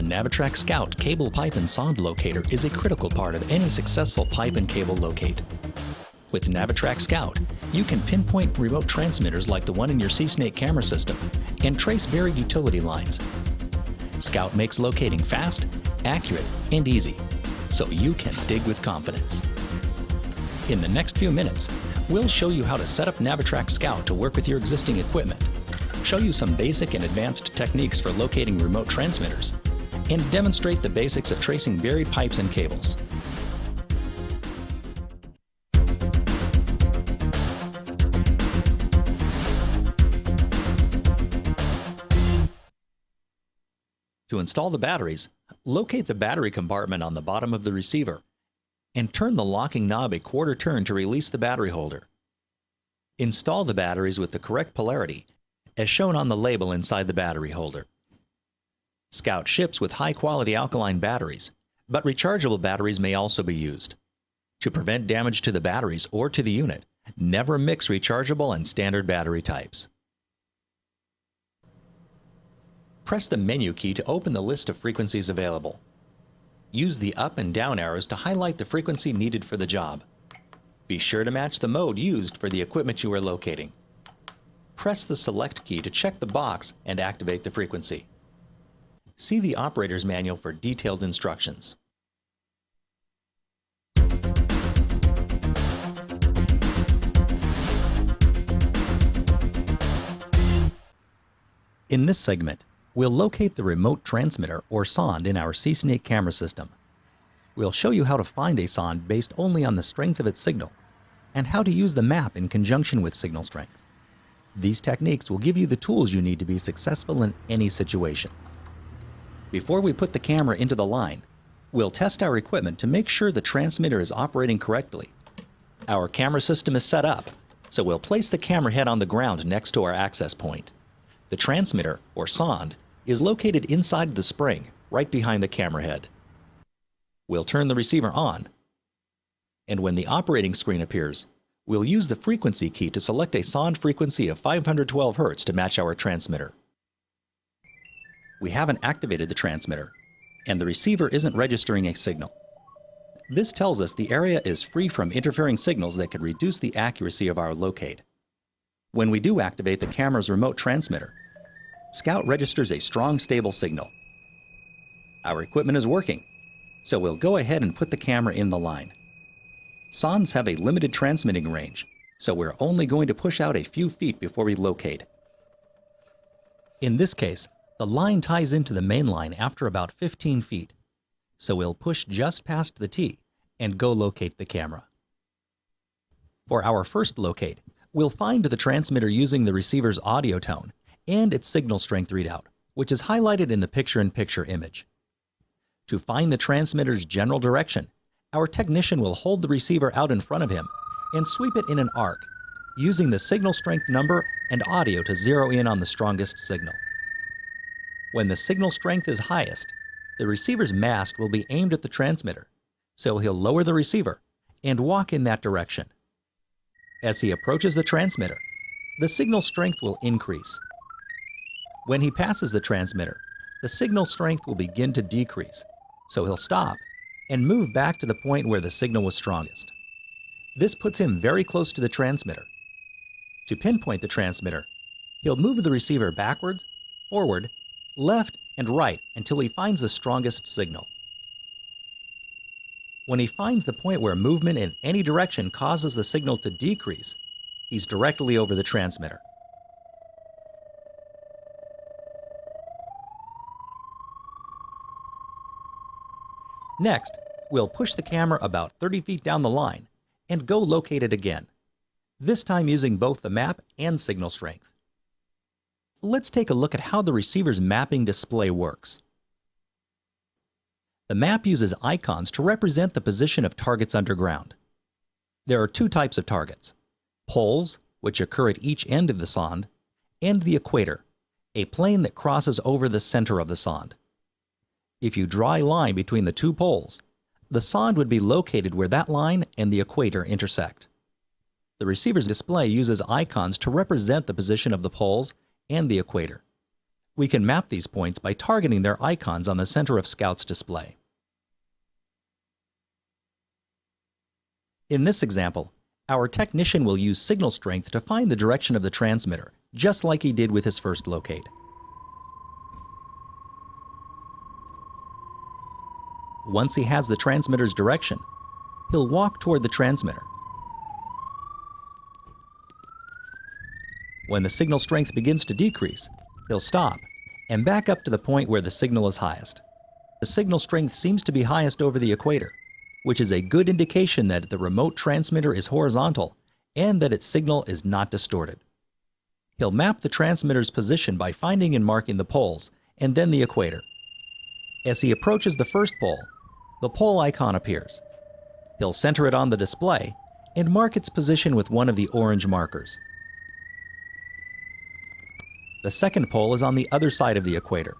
NaviTrack Scout cable, pipe, and sonde locator is a critical part of any successful pipe and cable locate. With NaviTrack Scout, you can pinpoint remote transmitters like the one in your SeeSnake camera system and trace buried utility lines. Scout makes locating fast, accurate, and easy, so you can dig with confidence. In the next few minutes, we'll show you how to set up NaviTrack Scout to work with your existing equipment, show you some basic and advanced techniques for locating remote transmitters, and demonstrate the basics of tracing buried pipes and cables. To install the batteries, locate the battery compartment on the bottom of the receiver and turn the locking knob a quarter turn to release the battery holder. Install the batteries with the correct polarity, as shown on the label inside the battery holder. Scout ships with high-quality alkaline batteries, but rechargeable batteries may also be used. To prevent damage to the batteries or to the unit, never mix rechargeable and standard battery types. Press the menu key to open the list of frequencies available. Use the up and down arrows to highlight the frequency needed for the job. Be sure to match the mode used for the equipment you are locating. Press the select key to check the box and activate the frequency. See the operator's manual for detailed instructions. In this segment, we'll locate the remote transmitter or sonde in our SeeSnake camera system. We'll show you how to find a sonde based only on the strength of its signal, and how to use the map in conjunction with signal strength. These techniques will give you the tools you need to be successful in any situation. Before we put the camera into the line, we'll test our equipment to make sure the transmitter is operating correctly. Our camera system is set up, so we'll place the camera head on the ground next to our access point. The transmitter, or sonde, is located inside the spring, right behind the camera head. We'll turn the receiver on, and when the operating screen appears, we'll use the frequency key to select a sonde frequency of 512 Hz to match our transmitter. We haven't activated the transmitter, and the receiver isn't registering a signal. This tells us the area is free from interfering signals that could reduce the accuracy of our locate. When we do activate the camera's remote transmitter, Scout registers a strong, stable signal. Our equipment is working, so we'll go ahead and put the camera in the line. Sondes have a limited transmitting range, so we're only going to push out a few feet before we locate. In this case, the line ties into the main line after about 15 feet, so we'll push just past the T and go locate the camera. For our first locate, we'll find the transmitter using the receiver's audio tone and its signal strength readout, which is highlighted in the picture-in-picture image. To find the transmitter's general direction, our technician will hold the receiver out in front of him and sweep it in an arc, using the signal strength number and audio to zero in on the strongest signal. When the signal strength is highest, the receiver's mast will be aimed at the transmitter, so he'll lower the receiver and walk in that direction. As he approaches the transmitter, the signal strength will increase. When he passes the transmitter, the signal strength will begin to decrease, so he'll stop and move back to the point where the signal was strongest. This puts him very close to the transmitter. To pinpoint the transmitter, he'll move the receiver backwards, forward, left, and right until he finds the strongest signal. When he finds the point where movement in any direction causes the signal to decrease, he's directly over the transmitter. Next, we'll push the camera about 30 feet down the line and go locate it again, this time using both the map and signal strength. Let's take a look at how the receiver's mapping display works. The map uses icons to represent the position of targets underground. There are two types of targets: poles, which occur at each end of the sonde, and the equator, a plane that crosses over the center of the sonde. If you draw a line between the two poles, the sonde would be located where that line and the equator intersect. The receiver's display uses icons to represent the position of the poles and the equator. We can map these points by targeting their icons on the center of Scout's display. In this example, our technician will use signal strength to find the direction of the transmitter, just like he did with his first locate. Once he has the transmitter's direction, he'll walk toward the transmitter. When the signal strength begins to decrease, he'll stop and back up to the point where the signal is highest. The signal strength seems to be highest over the equator, which is a good indication that the remote transmitter is horizontal and that its signal is not distorted. He'll map the transmitter's position by finding and marking the poles and then the equator. As he approaches the first pole, the pole icon appears. He'll center it on the display and mark its position with one of the orange markers. The second pole is on the other side of the equator,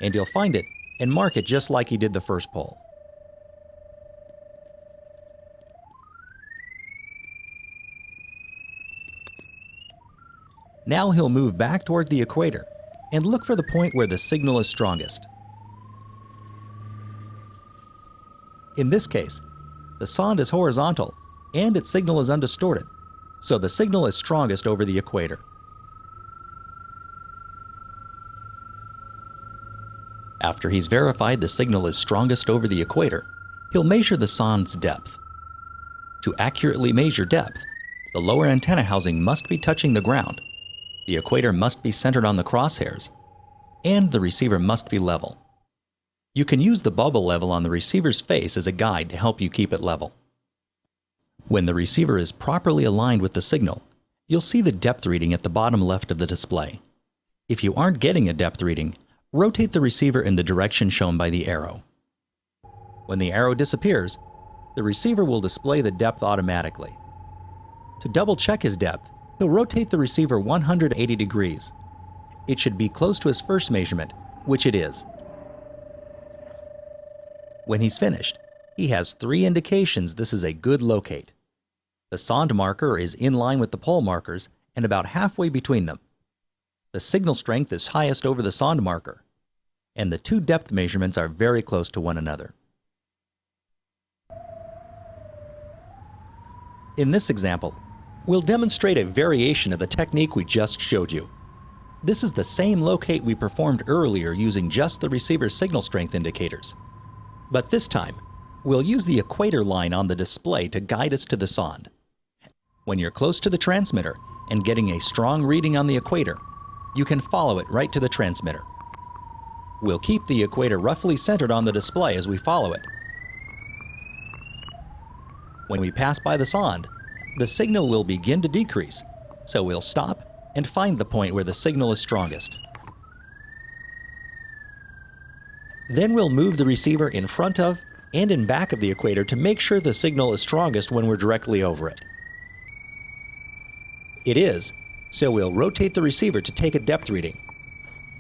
and he'll find it and mark it just like he did the first pole. Now he'll move back toward the equator and look for the point where the signal is strongest. In this case, the sonde is horizontal and its signal is undistorted, so the signal is strongest over the equator. After he's verified the signal is strongest over the equator, he'll measure the sonde's depth. To accurately measure depth, the lower antenna housing must be touching the ground, the equator must be centered on the crosshairs, and the receiver must be level. You can use the bubble level on the receiver's face as a guide to help you keep it level. When the receiver is properly aligned with the signal, you'll see the depth reading at the bottom left of the display. If you aren't getting a depth reading, rotate the receiver in the direction shown by the arrow. When the arrow disappears, the receiver will display the depth automatically. To double check his depth, he'll rotate the receiver 180 degrees. It should be close to his first measurement, which it is. When he's finished, he has 3 indications this is a good locate. The sonde marker is in line with the pole markers and about halfway between them. The signal strength is highest over the sonde marker, and the 2 depth measurements are very close to one another. In this example, we'll demonstrate a variation of the technique we just showed you. This is the same locate we performed earlier using just the receiver's signal strength indicators. But this time, we'll use the equator line on the display to guide us to the sonde. When you're close to the transmitter and getting a strong reading on the equator, you can follow it right to the transmitter. We'll keep the equator roughly centered on the display as we follow it. When we pass by the sonde, the signal will begin to decrease, so we'll stop and find the point where the signal is strongest. Then we'll move the receiver in front of and in back of the equator to make sure the signal is strongest when we're directly over it. It is, so we'll rotate the receiver to take a depth reading.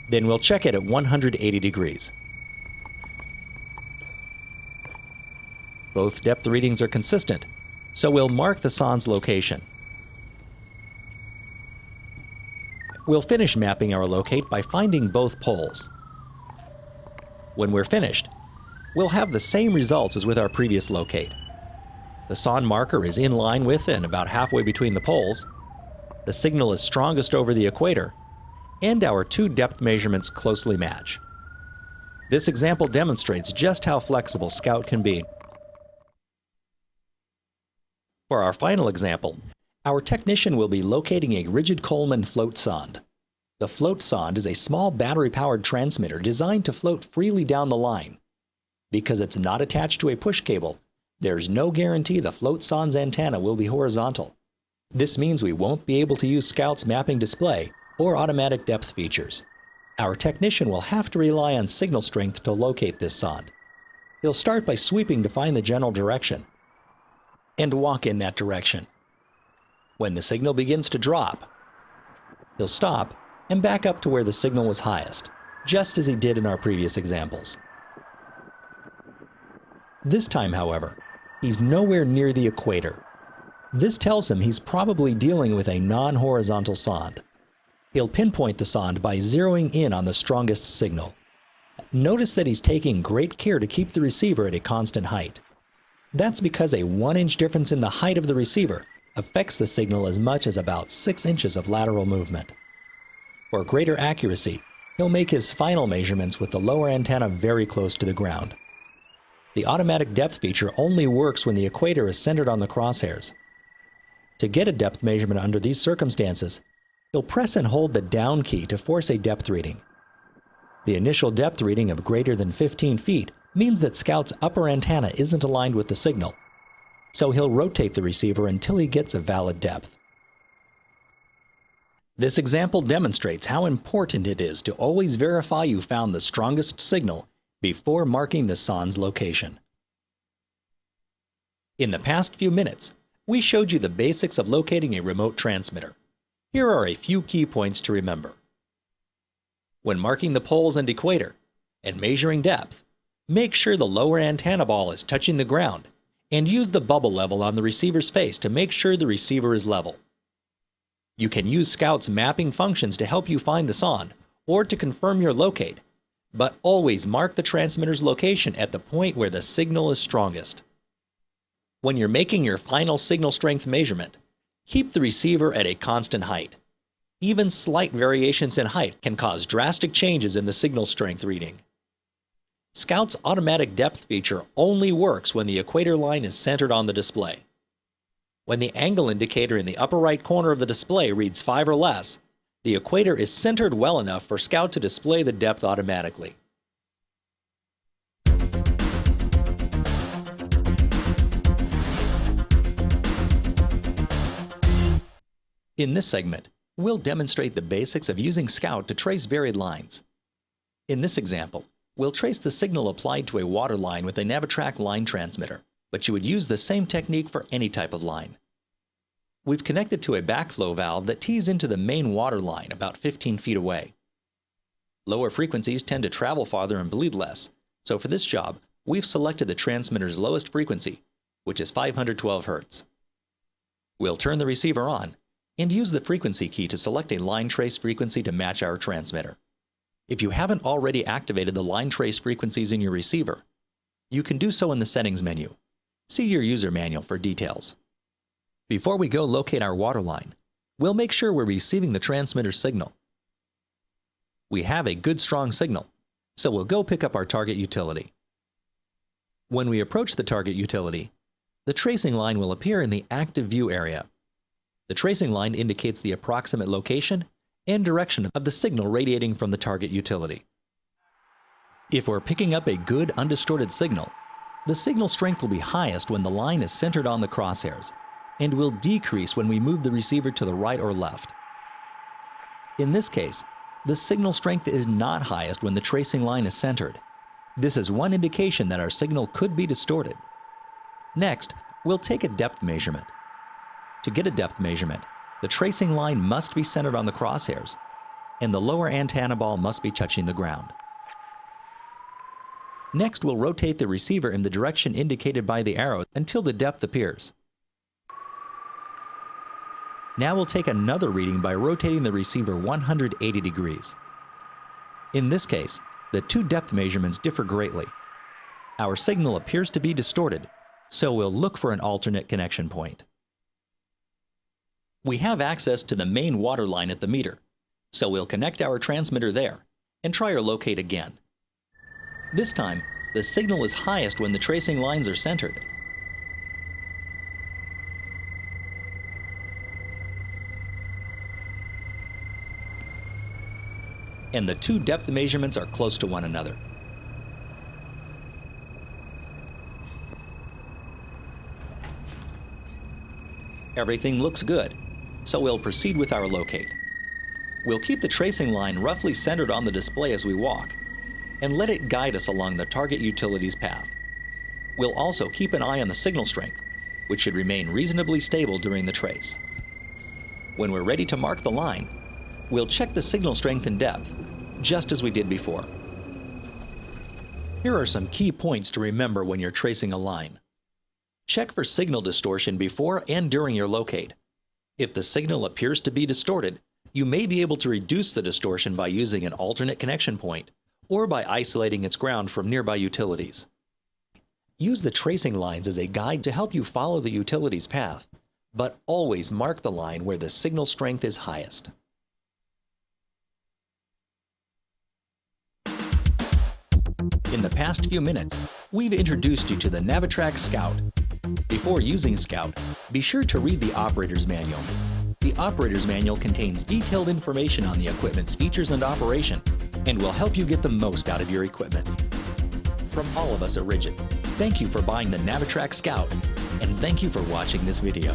Then we'll check it at 180 degrees. Both depth readings are consistent, so we'll mark the sonde's location. We'll finish mapping our locate by finding both poles. When we're finished, we'll have the same results as with our previous locate. The sonde marker is in line with and about halfway between the poles, the signal is strongest over the equator, and our 2 depth measurements closely match. This example demonstrates just how flexible Scout can be. For our final example, our technician will be locating a Ridgid Kollman float sonde. The float sonde is a small battery-powered transmitter designed to float freely down the line. Because it's not attached to a push cable, there's no guarantee the float sonde's antenna will be horizontal. This means we won't be able to use Scout's mapping display or automatic depth features. Our technician will have to rely on signal strength to locate this sonde. He'll start by sweeping to find the general direction and walk in that direction. When the signal begins to drop, he'll stop and back up to where the signal was highest, just as he did in our previous examples. This time, however, he's nowhere near the equator. This tells him he's probably dealing with a non-horizontal sonde. He'll pinpoint the sonde by zeroing in on the strongest signal. Notice that he's taking great care to keep the receiver at a constant height. That's because a 1-inch difference in the height of the receiver affects the signal as much as about 6 inches of lateral movement. For greater accuracy, he'll make his final measurements with the lower antenna very close to the ground. The automatic depth feature only works when the equator is centered on the crosshairs. To get a depth measurement under these circumstances, he'll press and hold the down key to force a depth reading. The initial depth reading of greater than 15 feet means that Scout's upper antenna isn't aligned with the signal, so he'll rotate the receiver until he gets a valid depth. This example demonstrates how important it is to always verify you found the strongest signal before marking the sonde's location. In the past few minutes, we showed you the basics of locating a remote transmitter. Here are a few key points to remember. When marking the poles and equator and measuring depth, make sure the lower antenna ball is touching the ground and use the bubble level on the receiver's face to make sure the receiver is level. You can use Scout's mapping functions to help you find the sonde or to confirm your locate, but always mark the transmitter's location at the point where the signal is strongest. When you're making your final signal strength measurement, keep the receiver at a constant height. Even slight variations in height can cause drastic changes in the signal strength reading. Scout's automatic depth feature only works when the equator line is centered on the display. When the angle indicator in the upper right corner of the display reads 5 or less, the equator is centered well enough for Scout to display the depth automatically. In this segment, we'll demonstrate the basics of using Scout to trace varied lines. In this example, we'll trace the signal applied to a water line with a NaviTrack line transmitter, but you would use the same technique for any type of line. We've connected to a backflow valve that tees into the main water line about 15 feet away. Lower frequencies tend to travel farther and bleed less, so for this job, we've selected the transmitter's lowest frequency, which is 512 Hz. We'll turn the receiver on and use the frequency key to select a line trace frequency to match our transmitter. If you haven't already activated the line trace frequencies in your receiver, you can do so in the settings menu. See your user manual for details. Before we go locate our water line, we'll make sure we're receiving the transmitter signal. We have a good strong signal, so we'll go pick up our target utility. When we approach the target utility, the tracing line will appear in the active view area. The tracing line indicates the approximate location and direction of the signal radiating from the target utility. If we're picking up a good undistorted signal, the signal strength will be highest when the line is centered on the crosshairs, and will decrease when we move the receiver to the right or left. In this case, the signal strength is not highest when the tracing line is centered. This is one indication that our signal could be distorted. Next, we'll take a depth measurement. To get a depth measurement, the tracing line must be centered on the crosshairs, and the lower antenna ball must be touching the ground. Next, we'll rotate the receiver in the direction indicated by the arrow until the depth appears. Now we'll take another reading by rotating the receiver 180 degrees. In this case, the two depth measurements differ greatly. Our signal appears to be distorted, so we'll look for an alternate connection point. We have access to the main water line at the meter, so we'll connect our transmitter there and try our locate again. This time, the signal is highest when the tracing lines are centered. And the two depth measurements are close to one another. Everything looks good, so we'll proceed with our locate. We'll keep the tracing line roughly centered on the display as we walk, and let it guide us along the target utility's path. We'll also keep an eye on the signal strength, which should remain reasonably stable during the trace. When we're ready to mark the line, we'll check the signal strength and depth, just as we did before. Here are some key points to remember when you're tracing a line. Check for signal distortion before and during your locate. If the signal appears to be distorted, You may be able to reduce the distortion by using an alternate connection point or by isolating its ground from nearby utilities. Use the tracing lines as a guide to help you follow the utility's path, but always mark the line where the signal strength is highest. In the past few minutes, we've introduced you to the NaviTrack Scout. Before using Scout, be sure to read the operator's manual. The operator's manual contains detailed information on the equipment's features and operation, and will help you get the most out of your equipment. From all of us at Ridgid, thank you for buying the NaviTrack Scout, and thank you for watching this video.